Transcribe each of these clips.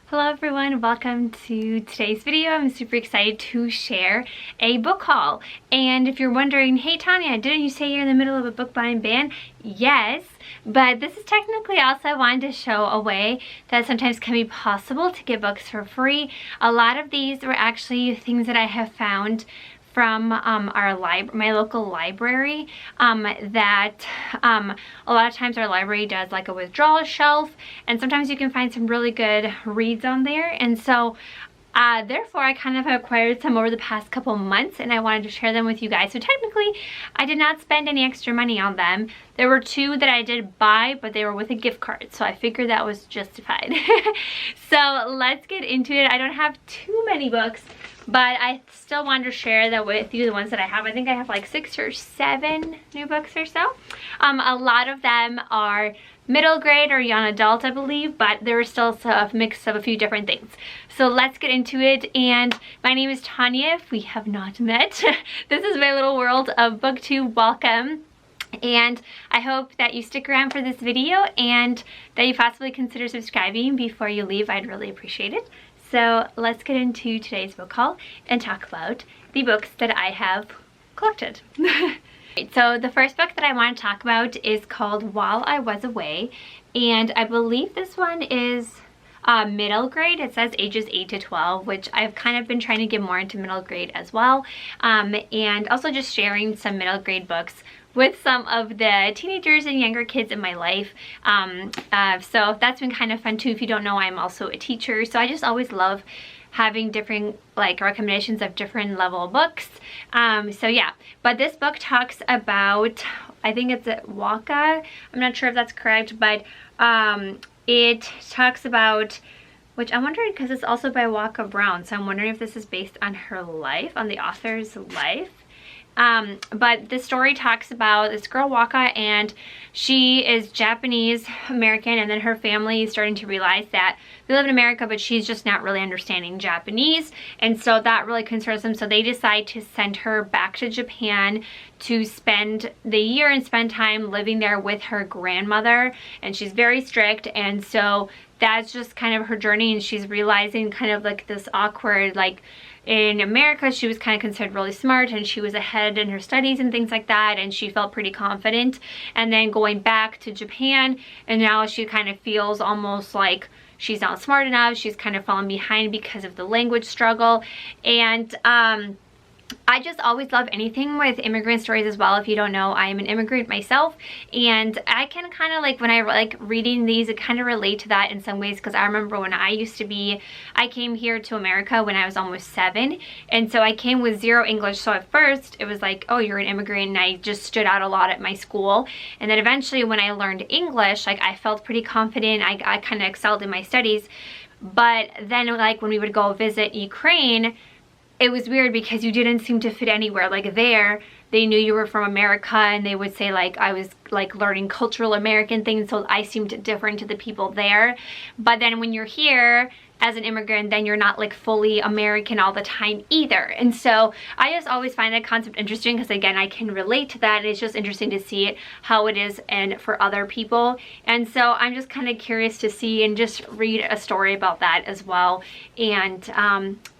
Hello everyone, welcome to today's video. I'm super excited to share a book haul. And if you're wondering, hey Tanya, didn't you say you're in the middle of a book buying ban? Yes, but this is technically also I wanted to show a way that sometimes can be possible to get books for free. A lot of these were actually things that I have found from my local library that a lot of times our library does like a withdrawal shelf, and sometimes you can find some really good reads on there. And so therefore I kind of acquired some over the past couple months, and I wanted to share them with you guys. So technically I did not spend any extra money on them. There were two that I did buy, but they were with a gift card, so I figured that was justified. So let's get into it. I don't have too many books, but I still wanted to share that with you, the ones that I have. I think I have like 6 or 7 new books or so. A lot of them are middle grade or young adult, I believe, but there are still a mix of a few different things. So let's get into it. And my name is Tanya, if we have not met. This is my little world of BookTube. Welcome. And I hope that you stick around for this video and that you possibly consider subscribing before you leave. I'd really appreciate it. So let's get into today's book haul and talk about the books that I have collected. So the first book that I want to talk about is called While I Was Away, and I believe this one is middle grade. It says ages 8 to 12, which I've kind of been trying to get more into middle grade as well, and also just sharing some middle grade books with some of the teenagers and younger kids in my life. So that's been kind of fun too. If you don't know, I'm also a teacher, so I just always love having different like recommendations of different level books. So yeah, but this book talks about, I think it's a Waka, I'm not sure if that's correct, but it talks about, which I'm wondering because it's also by Waka Brown, so I'm wondering if this is based on her life, on the author's life. But the story talks about this girl Waka, and she is Japanese American, and then her family is starting to realize that they live in America, but she's just not really understanding Japanese, and so that really concerns them. So they decide to send her back to Japan to spend the year and spend time living there with her grandmother, and she's very strict, and so that's just kind of her journey, and she's realizing kind of like this awkward, like in America she was kind of considered really smart and she was ahead in her studies and things like that, and she felt pretty confident, and then going back to Japan, and now she kind of feels almost like she's not smart enough, she's kind of falling behind because of the language struggle. And I just always love anything with immigrant stories as well. If you don't know, I am an immigrant myself, and I can kind of like, when I like reading these, it kind of relate to that in some ways, because I remember when I came here to America when I was almost 7, and so I came with 0 English. So at first it was like, oh, you're an immigrant, and I just stood out a lot at my school. And then eventually when I learned English, like I felt pretty confident, I kind of excelled in my studies. But then like when we would go visit Ukraine, it was weird because you didn't seem to fit anywhere. Like there, they knew you were from America, and they would say like I was like learning cultural American things, so I seemed different to the people there. But then when you're here as an immigrant, then you're not like fully American all the time either. And so I just always find that concept interesting because again, I can relate to that. It's just interesting to see it, how it is and for other people. And so I'm just kind of curious to see and just read a story about that as well. And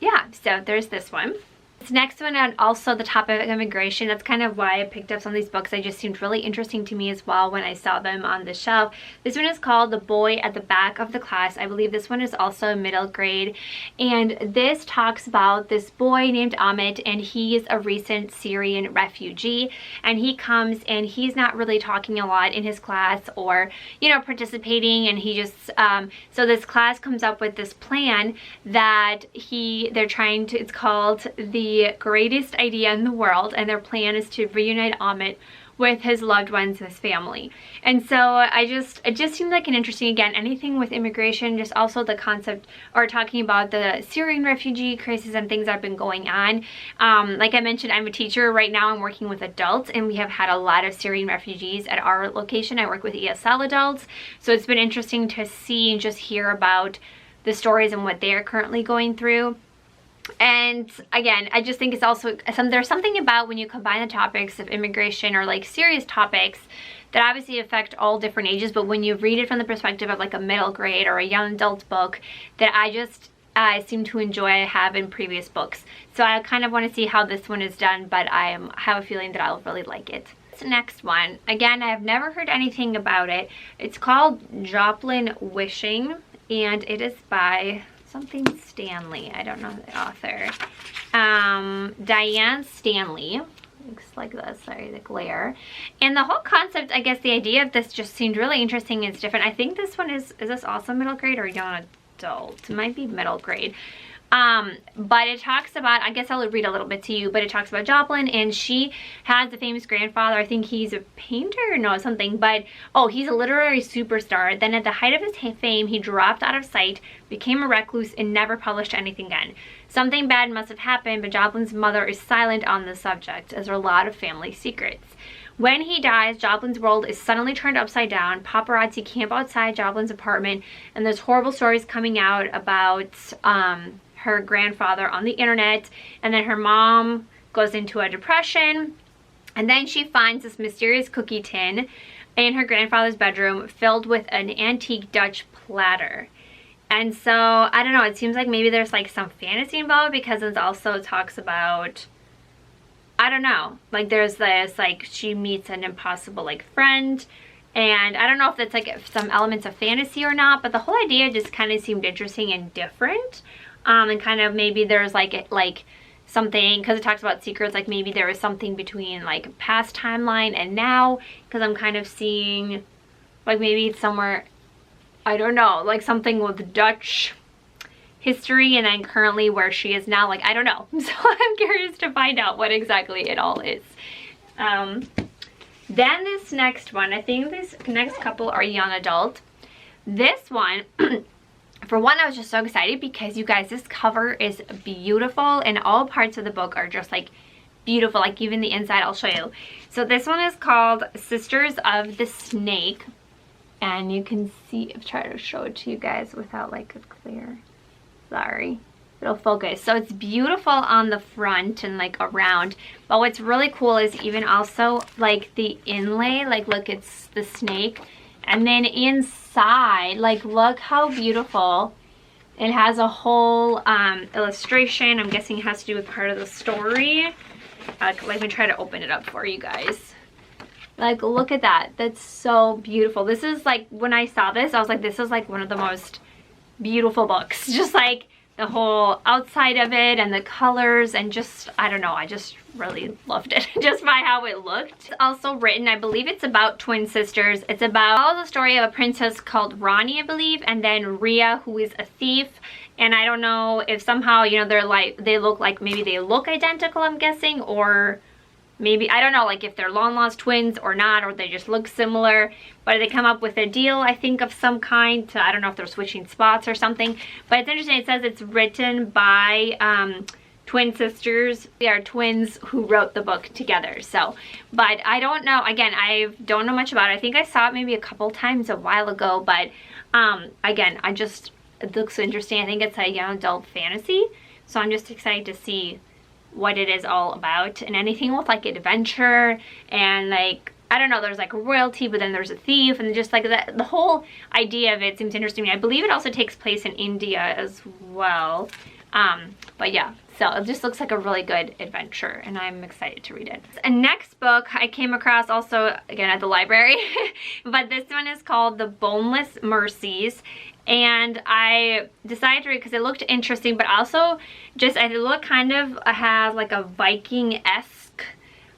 yeah, so there's this one. This next one, and also the topic of immigration, that's kind of why I picked up some of these books. They just seemed really interesting to me as well when I saw them on the shelf. This one is called The Boy at the Back of the Class. I believe this one is also middle grade, and this talks about this boy named Amit, and he is a recent Syrian refugee, and he comes and he's not really talking a lot in his class or, you know, participating, and he just so this class comes up with this plan that they're trying to, it's called the greatest idea in the world, and their plan is to reunite Amit with his loved ones, his family. And so it just seemed like an interesting, again, anything with immigration, just also the concept or talking about the Syrian refugee crisis and things that have been going on. Like I mentioned, I'm a teacher right now. I'm working with adults, and we have had a lot of Syrian refugees at our location. I work with ESL adults, so it's been interesting to see and just hear about the stories and what they're currently going through. And again, I just think it's also there's something about when you combine the topics of immigration or like serious topics that obviously affect all different ages, but when you read it from the perspective of like a middle grade or a young adult book, that I seem to enjoy, I have in previous books. So I kind of want to see how this one is done, but I have a feeling that I'll really like it. This next one, again, I have never heard anything about it. It's called Joplin Wishing, and it is by something Stanley. I don't know the author. Diane Stanley. Looks like this, sorry, the glare. And the whole concept, I guess the idea of this just seemed really interesting and it's different. I think this one is this also middle grade or young adult? It might be middle grade. But it talks about, I guess I'll read a little bit to you, but it talks about Joplin, and she has a famous grandfather. I think he's a painter, no, something, but oh, he's a literary superstar. Then at the height of his fame, he dropped out of sight, became a recluse, and never published anything again. Something bad must have happened, but Joplin's mother is silent on the subject, as are a lot of family secrets. When he dies, Joplin's world is suddenly turned upside down. Paparazzi camp outside Joplin's apartment, and there's horrible stories coming out about her grandfather on the internet, and then her mom goes into a depression, and then she finds this mysterious cookie tin in her grandfather's bedroom filled with an antique Dutch platter. And so, I don't know, it seems like maybe there's like some fantasy involved, because it also talks about, I don't know, like there's this, like she meets an impossible like friend, and I don't know if that's like some elements of fantasy or not, but the whole idea just kind of seemed interesting and different. And kind of maybe there's like something, because it talks about secrets, like maybe there was something between like past timeline and now, because I'm kind of seeing like maybe it's somewhere, I don't know, like something with Dutch history and then currently where she is now, like I don't know. So I'm curious to find out what exactly it all is. Then this next one, I think this next couple are young adult. This one for one, I was just so excited because you guys, this cover is beautiful and all parts of the book are just like beautiful, like even the inside. I'll show you. So this one is called Sisters of the Snake, and you can see, I've tried to show it to you guys without like a clear, sorry, it'll focus. So it's beautiful on the front and like around, but what's really cool is even also like the inlay, like look, it's the snake. And then inside, like look how beautiful. It has a whole illustration. I'm guessing it has to do with part of the story. Let me try to open it up for you guys. Like look at that. That's so beautiful. This is like, when I saw this, I was like, this is like one of the most beautiful books. Just like the whole outside of it and the colors and just, I don't know, I just really loved it just by how it looked. It's also written, I believe it's about twin sisters. It's about the story of a princess called Ronnie, I believe, and then Rhea, who is a thief. And I don't know if somehow, you know, they look like, maybe they look identical, I'm guessing, or maybe, I don't know, like if they're long lost twins or not, or they just look similar, but they come up with a deal, I think, of some kind to, I don't know if they're switching spots or something, but it's interesting. It says it's written by twin sisters. They are twins who wrote the book together. So, but I don't know, again, I don't know much about it. I think I saw it maybe a couple times a while ago, but again, it looks interesting. I think it's a young adult fantasy, so I'm just excited to see what it is all about, and anything with like adventure and like, I don't know, there's like royalty, but then there's a thief, and just like the whole idea of it seems interesting to me. I believe it also takes place in India as well. But yeah, so it just looks like a really good adventure, and I'm excited to read it. And next book I came across also, again, at the library, but this one is called The Boneless Mercies. And I decided to read because it looked interesting, but also just, it looked kind of, has like a Viking-esque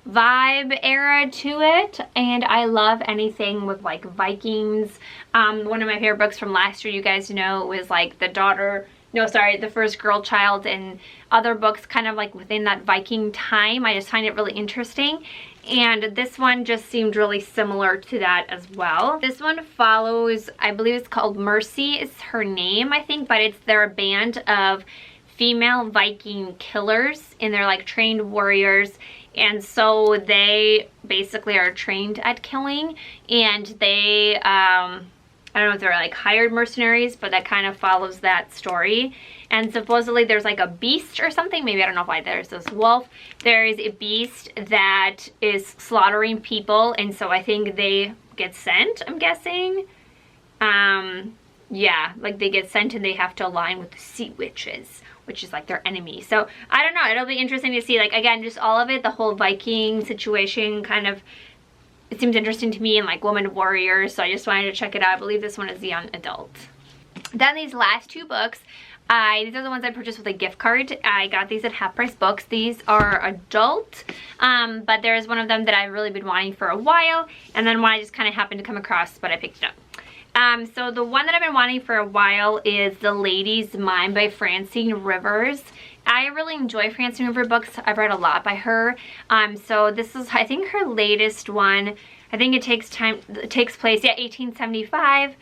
vibe era to it, and I love anything with like Vikings. One of my favorite books from last year, you guys know, was like the first girl child, and other books kind of like within that Viking time. I just find it really interesting, and this one just seemed really similar to that as well. This one follows, I believe it's called Mercy is her name, I think, but they're a band of female Viking killers, and they're like trained warriors, and so they basically are trained at killing, and they I don't know if they're like hired mercenaries, but that kind of follows that story. And supposedly there's like a beast or something. Maybe I don't know why there's this wolf. There is a beast that is slaughtering people, and so I think they get sent, I'm guessing. Yeah, like they get sent and they have to align with the sea witches, which is like their enemy. So I don't know, it'll be interesting to see, like, again, just all of it, the whole Viking situation kind of, it seems interesting to me, and like woman warriors, so I just wanted to check it out. I believe this one is young adult. Then these last two books, these are the ones I purchased with a gift card. I got these at Half Price Books. These are adult, but there's one of them that I've really been wanting for a while, and then one I just kind of happened to come across, but I picked it up. So the one that I've been wanting for a while is The Lady's Mind by Francine Rivers. I really enjoy Francine Rivers books. I've read a lot by her. So this is, I think, her latest one. I think it takes place, yeah, 1875.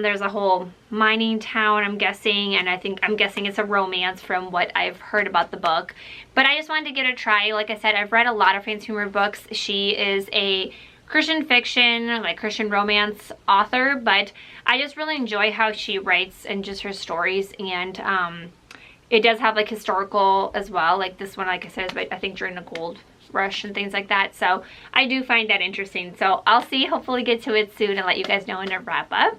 There's a whole mining town, I'm guessing, and I'm guessing it's a romance from what I've heard about the book. But I just wanted to get a try. Like I said, I've read a lot of Francine Rivers books. She is a Christian fiction, like Christian romance author, but I just really enjoy how she writes and just her stories, and it does have like historical as well. Like this one, like I said, is I think during the gold rush and things like that, so I do find that interesting. So I'll see, hopefully get to it soon and let you guys know in a wrap up.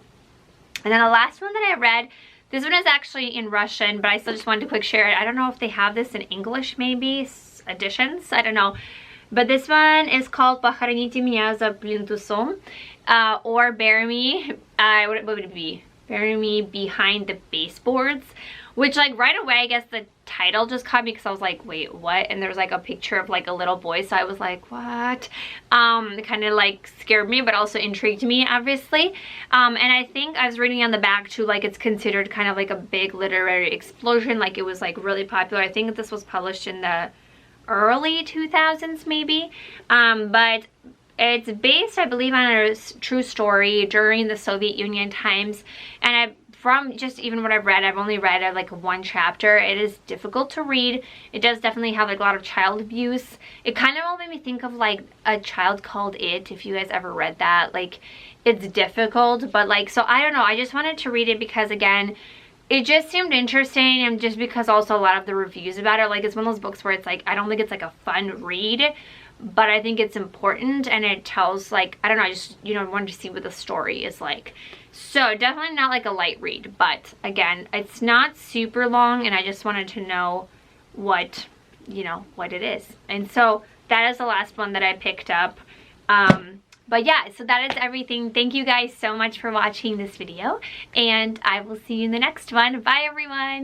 And then the last one that I read, this one is actually in Russian, but I still just wanted to quick share it. I don't know if they have this in English, maybe editions, I don't know. But this one is called "Похороните меня за плинтусом," or "Bury Me," what would it be? "Bury Me Behind the Baseboards," which, like, right away, I guess the title just caught me because I was like, wait, what? And there was like a picture of like a little boy, so I was like, what? It kind of like scared me, but also intrigued me, obviously. And I think I was reading on the back too, like it's considered kind of like a big literary explosion, like it was like really popular. I think this was published in the early 2000s maybe, but it's based, I believe, on a true story during the Soviet Union times. And from just even what I've read, I've only read like one chapter. It is difficult to read. It does definitely have like a lot of child abuse. It kind of all made me think of like A Child Called It, if you guys ever read that. Like, it's difficult, but like, so I don't know, I just wanted to read it because, again, it just seemed interesting, and just because also a lot of the reviews about it, like, it's one of those books where it's like, I don't think it's like a fun read, but I think it's important, and it tells, like, I don't know, I just, you know, wanted to see what the story is like. So definitely not like a light read, but again, it's not super long, and I just wanted to know what, you know, what it is. And so that is the last one that I picked up. But yeah, so that is everything. Thank you guys so much for watching this video, and I will see you in the next one. Bye, everyone.